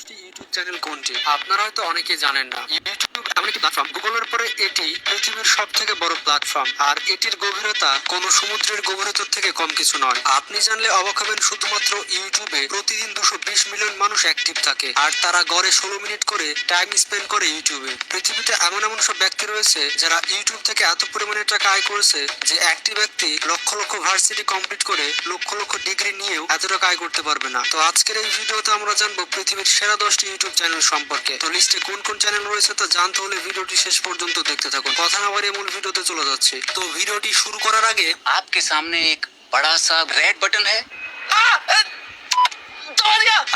10টি YouTube channel কোনটি? আপনারা হয়তো অনেকেই জানেন না। ইউটিউব এমন একটি প্ল্যাটফর্ম, গুগলের পরে এটি পৃথিবীর সব থেকে বড় প্ল্যাটফর্ম। আর এটির গভীরতা কোনো সমুদ্রের গভীরতার থেকে কম কিছু নয়। আপনি জানলে অবাক হবেন, শুধুমাত্র ইউটিউবে প্রতিদিন 220 মিলিয়ন মানুষ অ্যাক্টিভ থাকে, আর তারা গড়ে 16 মিনিট করে টাইম স্পেন্ড করে ইউটিউবে। পৃথিবীতে এমন এমন সব ব্যক্তি রয়েছে যারা ইউটিউব থেকে এত পরিমাণে টাকা আয় করেছে যে একটি ব্যক্তি লক্ষ লক্ষ ভার্সিটি কমপ্লিট করে লক্ষ লক্ষ ডিগ্রি নিয়েও এত টাকা আয় করতে পারবে না। তো আজকের এই ভিডিওতে আমরা জানবো পৃথিবীর সেরা 10টি ইউটিউব চ্যানেল সম্পর্কে। তো লিস্টে কোন কোন চ্যানেল রয়েছে তা জানতে হলে ভিডিওটি শেষ পর্যন্ত দেখতে থাকুন। কথা না বাড়িয়ে মূল ভিডিওতে চলে যাচ্ছি। তো ভিডিওটি শুরু করার আগে आपके सामने एक बड़ा सा रेड बटन है।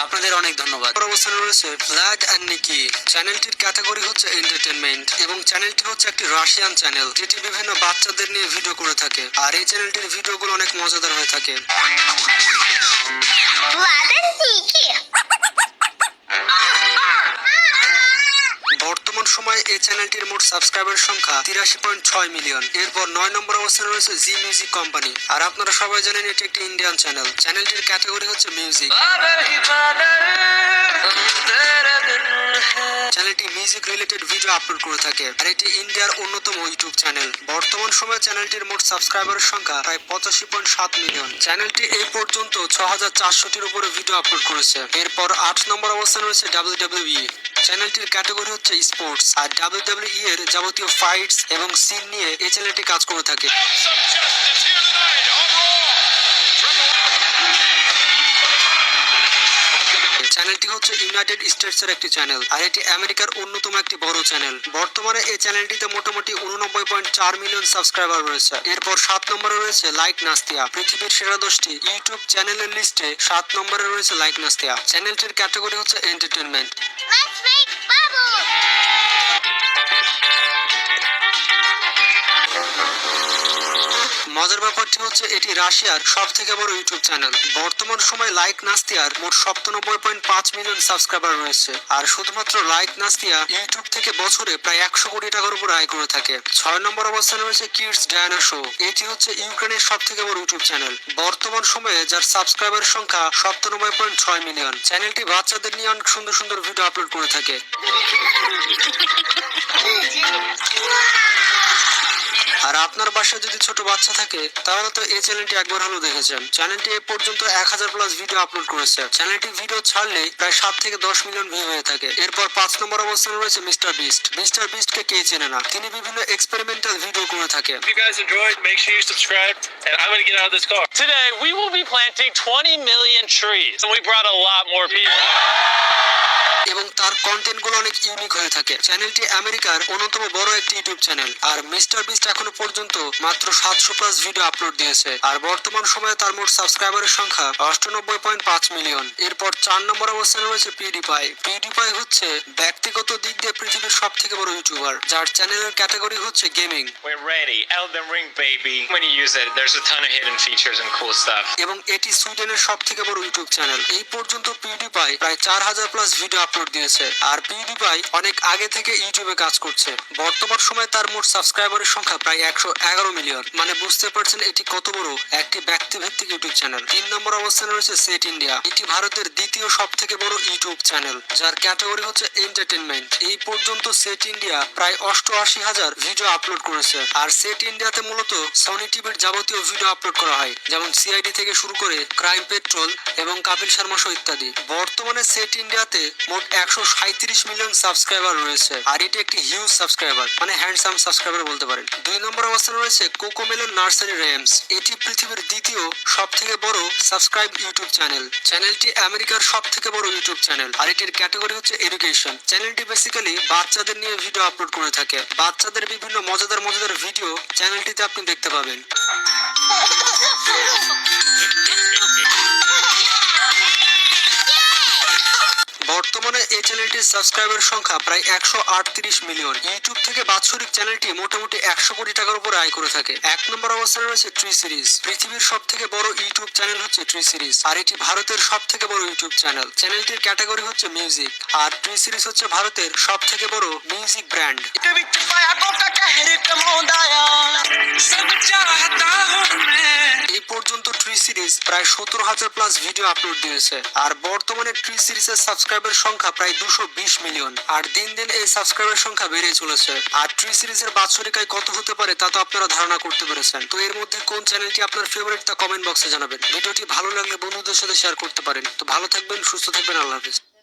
আপনাদের অনেক ধন্যবাদ। অবস্থানে রয়েছে ব্ল্যাক অ্যান্ড নিকি। চ্যানেলটির ক্যাটাগরি হচ্ছে এন্টারটেনমেন্ট এবং চ্যানেলটি হচ্ছে একটি রাশিয়ান চ্যানেল যেটি বিভিন্ন বাচ্চাদের নিয়ে ভিডিও করে থাকে। আর এই চ্যানেলটির ভিডিওগুলো অনেক মজাদার হয়ে থাকে। বর্তমান সময়ে এই চ্যানেলটির মোট সাবস্ক্রাইবার সংখ্যা 83.6 মিলিয়ন। এরপর 9 নম্বর অবস্থানে রয়েছে জি মিউজিক কোম্পানি। আর আপনারা সবাই জানেন এটি একটি ইন্ডিয়ান চ্যানেল। চ্যানেলটির ক্যাটাগরি হচ্ছে মিউজিক। চ্যানেলটি মিউজিক রিলেটেড ভিডিও আপলোড করে থাকে আর এটি ইন্ডিয়ার অন্যতম ইউটিউব চ্যানেল। বর্তমান সময়ে চ্যানেলটির মোট সাবস্ক্রাইবারের সংখ্যা প্রায় 85.7 মিলিয়ন। চ্যানেলটি এই পর্যন্ত 6400টির উপরে ভিডিও আপলোড করেছে। এরপর 8 নম্বর অবস্থানে রয়েছে WWE। চ্যানেলটির ক্যাটাগরি হচ্ছে স্পোর্টস। আর WWE এর যাবতীয় ফাইটস এবং সিন নিয়ে এই চ্যানেলটি কাজ করে থাকে। চ্যানেলটি হচ্ছে ইউনাইটেড স্টেটসের একটি চ্যানেল আর এটি আমেরিকার অন্যতম একটি বড় চ্যানেল। বর্তমানে এই চ্যানেলটিতে মোটামুটি 89.4 মিলিয়ন সাবস্ক্রাইবার রয়েছে। এরপর 7 নম্বরে রয়েছে লাইক নাস্তিয়া। পৃথিবীর সেরা 10টি ইউটিউব চ্যানেলের লিস্টে 7 নম্বরে রয়েছে লাইক নাস্তিয়া। চ্যানেলটির ক্যাটাগরি হচ্ছে এন্টারটেনমেন্ট। মজার ব্যাপারটি হচ্ছে এটি রাশিয়ার সব থেকে বড় ইউটিউব চ্যানেল। বর্তমান সময়ে লাইক নাস্তিয়ার মোট 97.5 মিলিয়ন সাবস্ক্রাইবার রয়েছে। আর শুধুমাত্র লাইক নাস্তিয়া ইউটিউব থেকে বছরে প্রায় 100 কোটি টাকার উপর আয় করে থাকে। 6 নম্বর অবস্থানে রয়েছে কিডস ডায়ানা শো। এটি হচ্ছে ইউক্রেনের সব থেকে বড় ইউটিউব চ্যানেল। বর্তমান সময়ে যার সাবস্ক্রাইবার সংখ্যা 97.6 মিলিয়ন। চ্যানেলটি বাচ্চাদের নিয়ে অনেক সুন্দর সুন্দর ভিডিও আপলোড করে থাকে। আর আপনার বাসায় যদি ছোট বাচ্চা থাকে তাহলে তো এই চ্যানেলটি একবার হলেও দেখেছেন। চ্যানেলটি এ পর্যন্ত 1000 প্লাস ভিডিও আপলোড করেছে। চ্যানেলটি ভিডিও ছাড়লে প্রায় 7 থেকে 10 মিলিয়ন ভিউ হয়ে থাকে। এরপর 5 নম্বর অবস্থানে রয়েছে মিস্টার বিস্ট। মিস্টার বিস্টকে কে চেনে না? তিনি বিভিন্ন এক্সপেরিমেন্টাল ভিডিও করে থাকে। If you guys enjoyed, make sure you subscribe, and I'm gonna get out of this car. Today, we will be planting 20 million trees, and we brought a lot more people. এবং তার content গুলো অনেক unique হয়ে থাকে। চ্যানেলটি আমেরিকার অন্যতম বড় একটি ইউটিউব চ্যানেল। আর মিস্টার বিস্ট এখনো পর্যন্ত মাত্র 700 প্লাস ভিডিও আপলোড দিয়েছে। আর বর্তমান সময়ে তার মোট সাবস্ক্রাইবারের সংখ্যা 98.5 মিলিয়ন। এরপর 4 নম্বর অবস্থানে রয়েছে পিউডিপাই। পিউডিপাই হচ্ছে ব্যক্তিগত দিক দিয়ে পৃথিবীর সব থেকে বড় ইউটিউবার, যার চ্যানেলের ক্যাটাগরি হচ্ছে gaming. We're ready. Elden Ring, baby. When you use it, there's a ton of hidden features and cool stuff. এবং এটি সুইডেনের সব থেকে বড় ইউটিউব চ্যানেল। এই পর্যন্ত পিউডিপাই প্রায় 4000 প্লাস ভিডিও আপলোড দিয়েছে। আর পিউডিপাই অনেক আগে থেকে ইউটিউবে কাজ করছে। বর্তমান সময়ে তার মোট সাবস্ক্রাইবারের সংখ্যা প্রায় 111 মিলিয়ন। মানে বুঝতে পারছেন এটি কত বড় একটি ব্যক্তিভিত্তিক ইউটিউব চ্যানেল। 3 নম্বর অবস্থানে রয়েছে সেট ইন্ডিয়া। এটি ভারতের দ্বিতীয় সব থেকে বড় ইউটিউব চ্যানেল, যার ক্যাটাগরি হচ্ছে এন্টারটেনমেন্ট। এই পর্যন্ত সেট ইন্ডিয়া প্রায় 88,000 ভিডিও আপলোড করেছে। আর সেট ইন্ডিয়াতে মূলত সনি টিভির যাবতীয় ভিডিও আপলোড করা হয়, যেমন সিআইডি থেকে শুরু করে ক্রাইম পেট্রোল এবং কাপিল শর্মা শো ইত্যাদি। বর্তমানে সেট ইন্ডিয়াতে মোট 137 মিলিয়ন সাবস্ক্রাইবার রয়েছে। আর এটি একটি হিউজ সাবস্ক্রাইবার, মানে হ্যান্ডসাম সাবস্ক্রাইবার বলতে পারেন। 2 নম্বর অবস্থানে রয়েছে কোকোমেলন নার্সারি রেমস। এটি পৃথিবীর দ্বিতীয় সব থেকে বড় সাবস্ক্রাইব ইউটিউব চ্যানেল। চ্যানেলটি আমেরিকার সব থেকে বড় ইউটিউব চ্যানেল। আর এটির ক্যাটাগরি হচ্ছে এডুকেশন। চ্যানেলটি বেসিক্যালি বাচ্চাদের নিয়ে ভিডিও আপলোড করে থাকে। বাচ্চাদের বিভিন্ন মজাদার মজাদার ভিডিও চ্যানেলটিতে আপনি দেখতে পাবেন। বর্তমানে এই চ্যানেলটির সাবস্ক্রাইবার সংখ্যা প্রায় 138 মিলিয়ন। ইউটিউব থেকে বাৎসরিক চ্যানেলটি মোটামুটি 100 কোটি টাকার উপর আয় করে থাকে। 1 নম্বর অবস্থানে রয়েছে ট্রি সিরিজ। পৃথিবীর সব থেকে বড় ইউটিউব চ্যানেল হচ্ছে ট্রি সিরিজ। আর এটি ভারতের সব থেকে বড় ইউটিউব চ্যানেল। চ্যানেলটির ক্যাটাগরি হচ্ছে মিউজিক। আর ট্রি সিরিজ হচ্ছে ভারতের সব থেকে বড় মিউজিক ব্র্যান্ড। এই পর্যন্ত ট্রি সিরিজ প্রায় 70,000 প্লাস ভিডিও আপলোড দিয়েছে। আর বর্তমানে ট্রি সিরিজের সাবস্ক্রাইবার সংখ্যা প্রায় 220 মিলিয়ন। আর দিন দিন এই সাবস্ক্রাইবার সংখ্যা বেড়ে চলেছে। আর ট্রি সিরিজের বাৎসরিক আয় কত হতে পারে তা তো আপনারা ধারণা করতে পেরেছেন। তো এর মধ্যে কোন চ্যানেলটি আপনার ফেভারিট তা কমেন্ট বক্সে জানাবেন। ভিডিওটি ভালো লাগলে বন্ধুদের সাথে শেয়ার করতে পারেন। তো ভালো থাকবেন, সুস্থ থাকবেন, আল্লাহ হাফেজ।